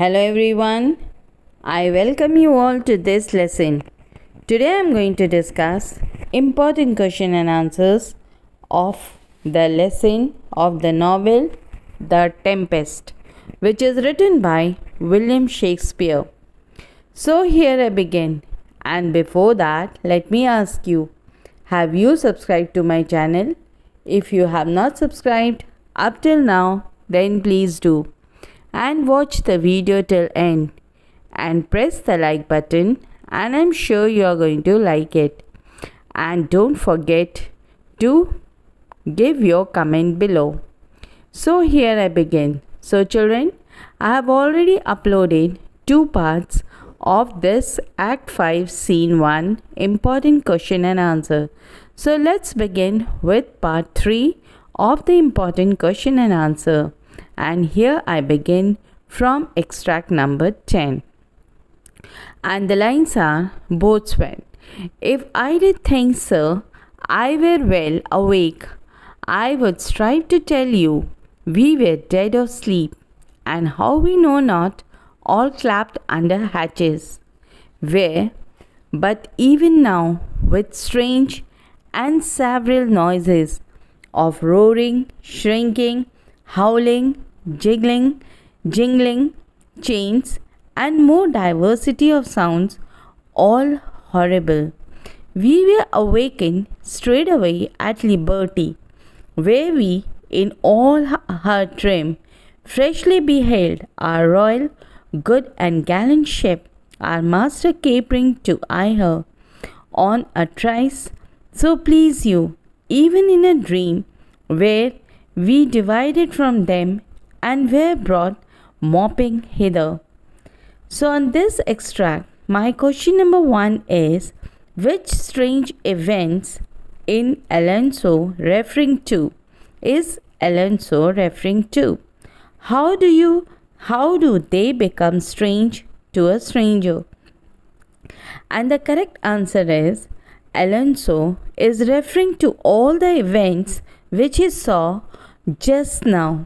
Hello everyone, I welcome you all to this lesson. Today I am going to discuss important question and answers of the lesson of the novel The Tempest, which is written by William Shakespeare. So here I begin, and before that let me ask you, have you subscribed to my channel? If you have not subscribed up till now, then please do. And watch the video till end and press the like button, and I'm sure you are going to like it. And don't forget to give your comment below. So here I begin. So children, I have already uploaded 2 parts of this Act 5 Scene 1 important question and answer. So let's begin with part 3 of the important question and answer. And here I begin from extract number 10. And the lines are, Boatswain, if I did think, sir, I were well awake, I would strive to tell you we were dead of sleep, and how we know not, all clapped under hatches, where, but even now, with strange and several noises of roaring, shrinking, howling, jingling, chains, and more diversity of sounds, all horrible. We were awakened straightway at liberty, where we, in all her trim, freshly beheld our royal, good and gallant ship, our master capering to eye her on a trice, so please you, even in a dream, where we divided from them and were brought mopping hither. So on this extract, my question number 1 is, which strange events in Alonso referring to? Is Alonso referring to? How do they become strange to a stranger? And the correct answer is, Alonso is referring to all the events which he saw just now.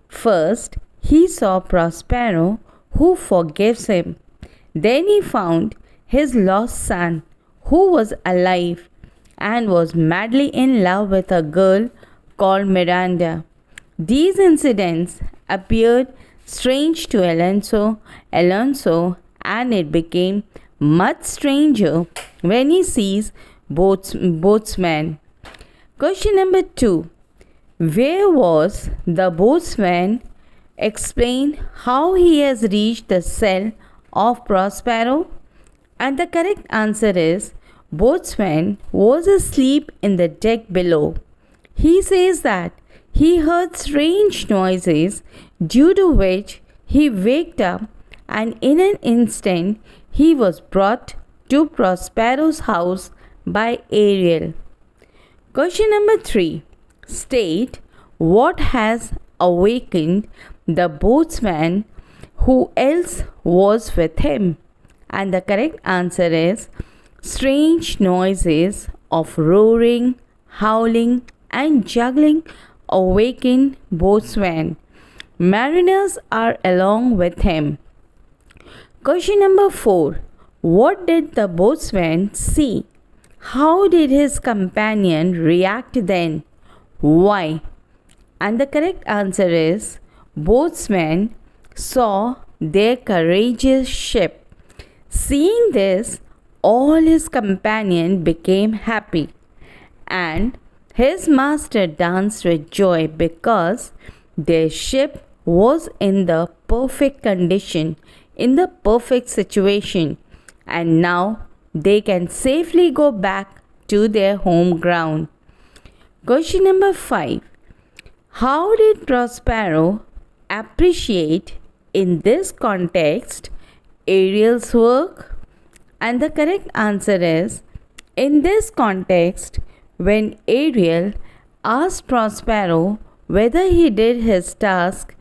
First, he saw Prospero, who forgives him. Then he found his lost son, who was alive and was madly in love with a girl called Miranda. These incidents appeared strange to Alonso, and it became much stranger when he sees boatsman. Question number 2. Where was the boatsman? Explain how he has reached the cell of Prospero. And the correct answer is, boatsman was asleep in the deck below. He says that he heard strange noises, due to which he waked up, and in an instant he was brought to Prospero's house by Ariel. Question number 3. State what has awakened the boatsman, who else was with him? And the correct answer is, strange noises of roaring, howling and juggling awakened boatswain. Mariners are along with him. Question number 4. What did the boatswain see? How did his companion react then? Why? And the correct answer is, boatsman saw their courageous ship. Seeing this, all his companions became happy, and his master danced with joy because their ship was in the perfect condition, in the perfect situation, and now they can safely go back to their home ground. Question number 5. How did Prospero appreciate in this context Ariel's work? And the correct answer is, in this context, when Ariel asked Prospero whether he did his task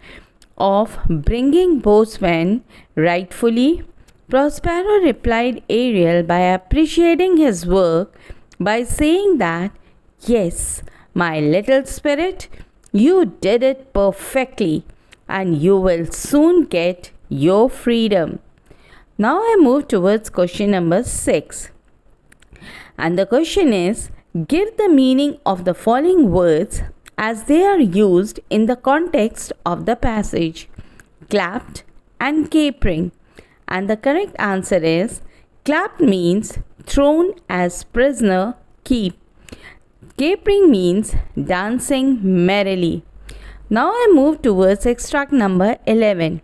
of bringing boatswain rightfully, Prospero replied Ariel by appreciating his work by saying that, yes, my little spirit, you did it perfectly, and you will soon get your freedom. Now I move towards question number 6. And the question is, give the meaning of the following words as they are used in the context of the passage. Clapped and capering. And the correct answer is, clapped means thrown as prisoner keep. Capering means dancing merrily. Now I move towards extract number 11.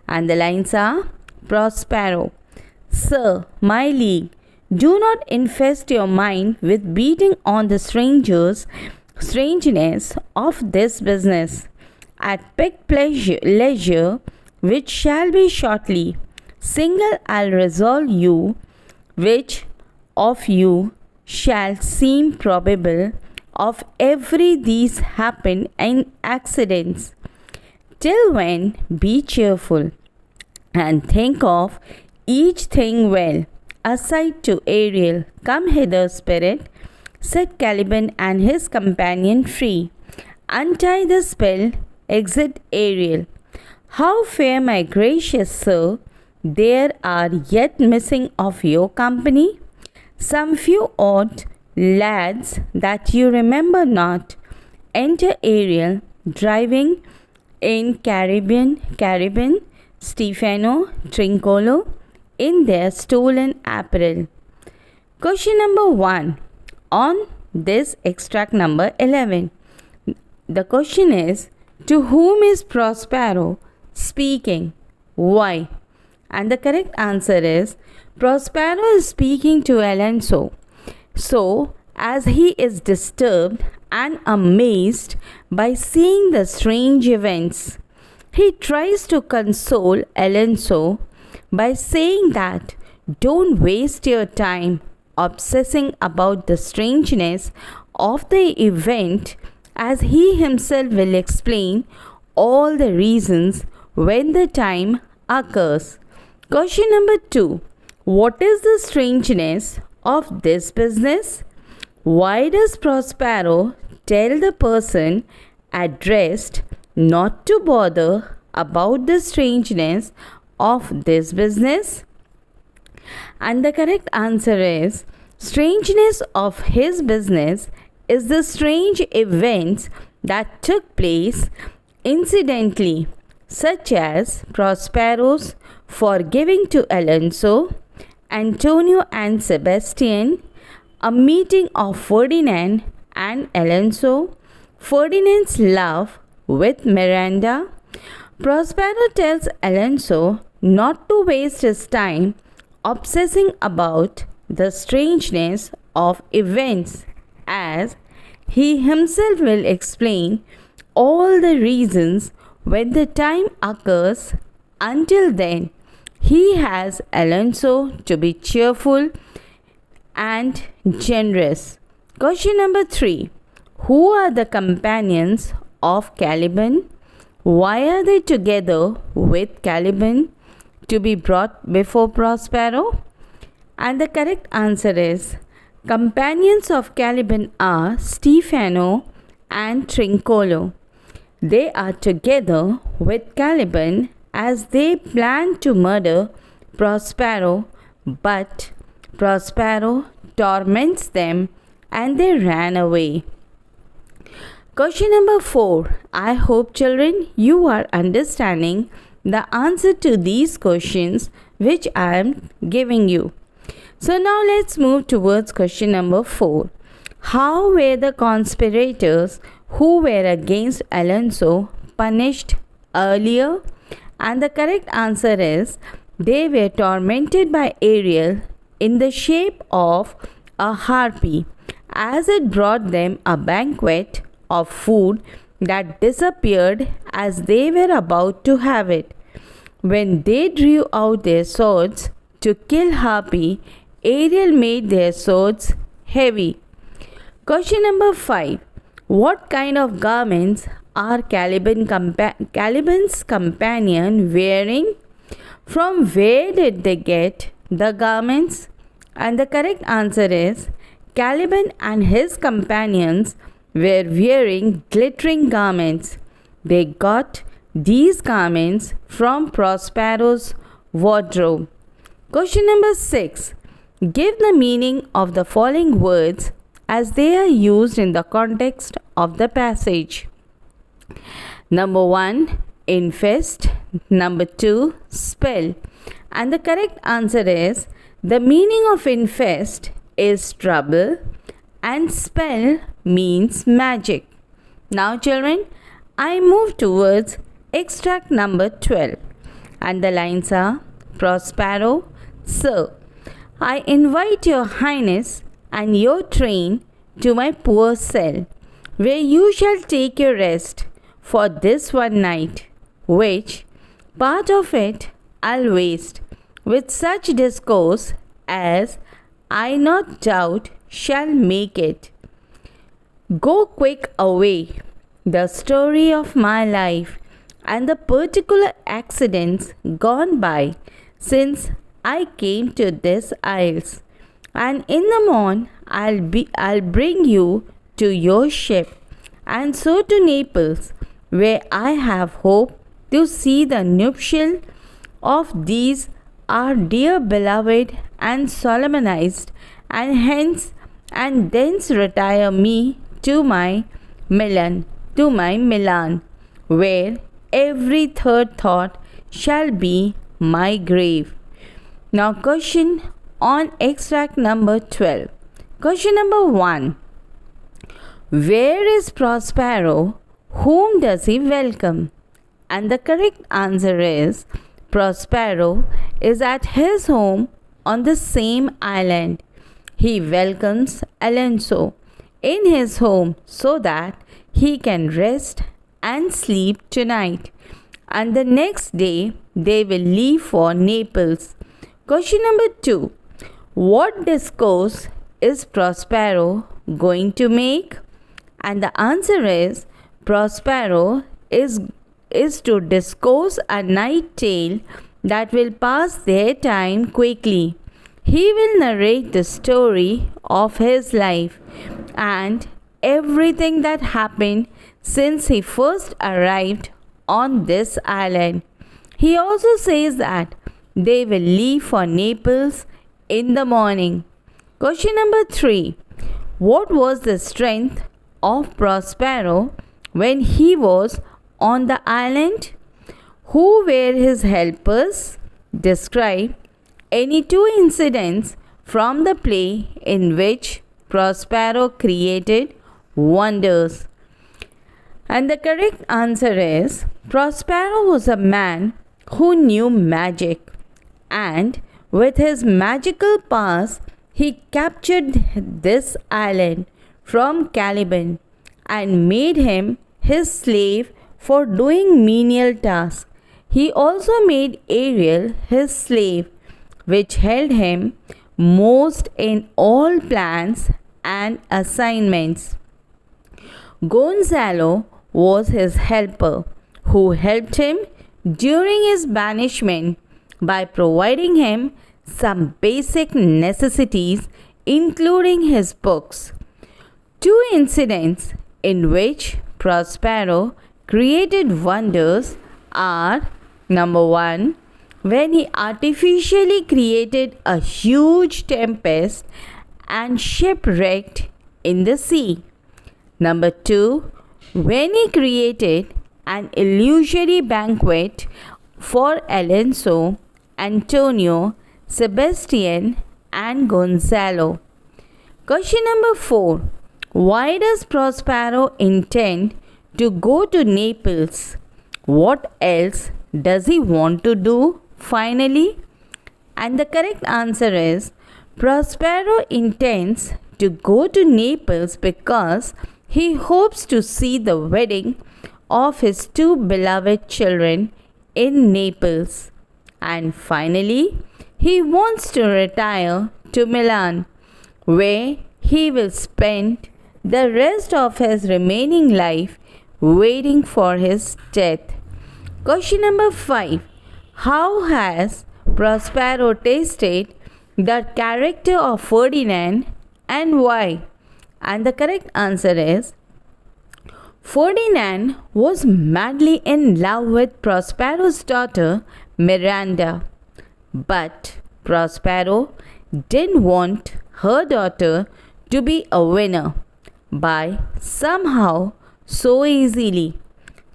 And the lines are, Prospero. Sir, my league, do not infest your mind with beating on the strangeness of this business. At picked leisure, which shall be shortly, single I'll resolve you, which of you shall seem probable, of every these happen in accidents. Till when, be cheerful, and think of each thing well. Aside to Ariel, come hither, spirit, set Caliban and his companion free. Untie the spell, exit Ariel. How fair, my gracious sir, there are yet missing of your company? Some few odd lads that you remember not. Enter Ariel, driving in Caribbean, Stefano, Trincolo, in their stolen apparel. Question number 1 on this extract number 11. The question is, to whom is Prospero speaking? Why? And the correct answer is, Prospero is speaking to Alonso. So, as he is disturbed and amazed by seeing the strange events, he tries to console Alonso by saying that don't waste your time obsessing about the strangeness of the event, as he himself will explain all the reasons when the time occurs. Question number 2. What is the strangeness of this business? Why does Prospero tell the person addressed not to bother about the strangeness of this business? And the correct answer is, strangeness of his business is the strange events that took place incidentally, such as Prospero's forgiving to Alonso, Antonio and Sebastian, a meeting of Ferdinand and Alonso, Ferdinand's love with Miranda. Prospero tells Alonso not to waste his time obsessing about the strangeness of events, as he himself will explain all the reasons when the time occurs. Until then, he has Alonso to be cheerful and generous. Question number 3. Who are the companions of Caliban? Why are they together with Caliban to be brought before Prospero? And the correct answer is, companions of Caliban are Stefano and Trincolo. They are together with Caliban as they plan to murder Prospero, but Prospero torments them and they ran away. Question number 4. I hope, children, you are understanding the answer to these questions which I am giving you. So now let's move towards question number 4. How were the conspirators who were against Alonso punished earlier? And the correct answer is, they were tormented by Ariel in the shape of a harpy, as it brought them a banquet of food that disappeared as they were about to have it. When they drew out their swords to kill Harpy, Ariel made their swords heavy. Question number 5. What kind of garments are Caliban's companion wearing? From where did they get the garments? And the correct answer is, Caliban and his companions were wearing glittering garments. They got these garments from Prospero's wardrobe. Question number 6. Give the meaning of the following words as they are used in the context of the passage. Number 1, infest. Number 2, spell. And the correct answer is the meaning of infest is trouble and spell means magic. Now children, I move towards extract number 12 and the lines are: Prospero, Sir, I invite your highness and your train to my poor cell, where you shall take your rest for this one night, which part of it I'll waste with such discourse as I not doubt shall make it. Go quick away, the story of my life and the particular accidents gone by since I came to this isles, and in the morn I'll bring you to your ship, and so to Naples, where I have hope to see the nuptial of these our dear beloved and solemnized, and hence and thence retire me to my Milan, where every third thought shall be my grave. Now question on extract number 12. Question number 1. Where is Prospero? Whom does he welcome? And the correct answer is Prospero is at his home on the same island. He welcomes Alonso in his home so that he can rest and sleep tonight, and the next day they will leave for Naples. Question number 2. What discourse is Prospero going to make? And the answer is Prospero is to discourse a night tale that will pass their time quickly. He will narrate the story of his life and everything that happened since he first arrived on this island. He also says that they will leave for Naples in the morning. Question number 3. What was the strength of Prospero when he was on the island? Who were his helpers? Describe any 2 incidents from the play in which Prospero created wonders. And the correct answer is Prospero was a man who knew magic, and with his magical powers he captured this island from Caliban and made him his slave for doing menial tasks. He also made Ariel his slave, which held him most in all plans and assignments. Gonzalo was his helper, who helped him during his banishment by providing him some basic necessities, including his books. 2 incidents in which Prospero created wonders are: number 1, when he artificially created a huge tempest and shipwrecked in the sea. Number 2, when he created an illusory banquet for Alonso, Antonio, Sebastian, and Gonzalo. Question number 4. Why does Prospero intend to go to Naples? What else does he want to do finally? And the correct answer is Prospero intends to go to Naples because he hopes to see the wedding of his 2 beloved children in Naples. And finally, he wants to retire to Milan, where he will spend the rest of his remaining life waiting for his death. Question number 5. How has Prospero tasted the character of Ferdinand and why? And the correct answer is Ferdinand was madly in love with Prospero's daughter Miranda, but Prospero didn't want her daughter to be a winner by somehow so easily.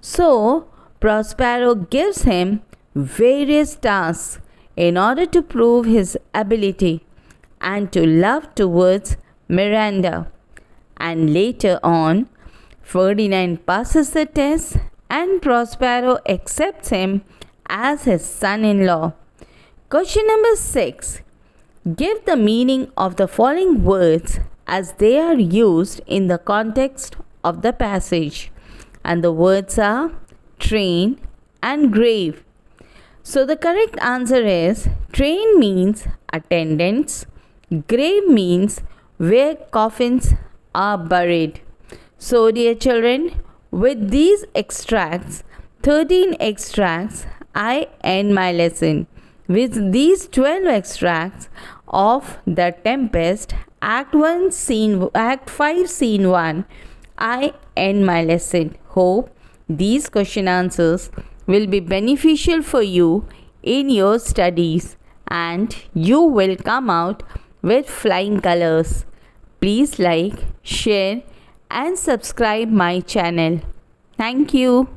So Prospero gives him various tasks in order to prove his ability and to love towards Miranda. And later on, Ferdinand passes the test and Prospero accepts him as his son-in-law. Question number 6. Give the meaning of the following words as they are used in the context of the passage. And the words are train and grave. So the correct answer is train means attendants, grave means where coffins are buried. So dear children, with these extracts, 13 extracts, I end my lesson. With these 12 extracts of the Tempest, Act 5, Scene 1, I end my lesson. Hope these question answers will be beneficial for you in your studies and you will come out with flying colors. Please like, share and subscribe my channel. Thank you.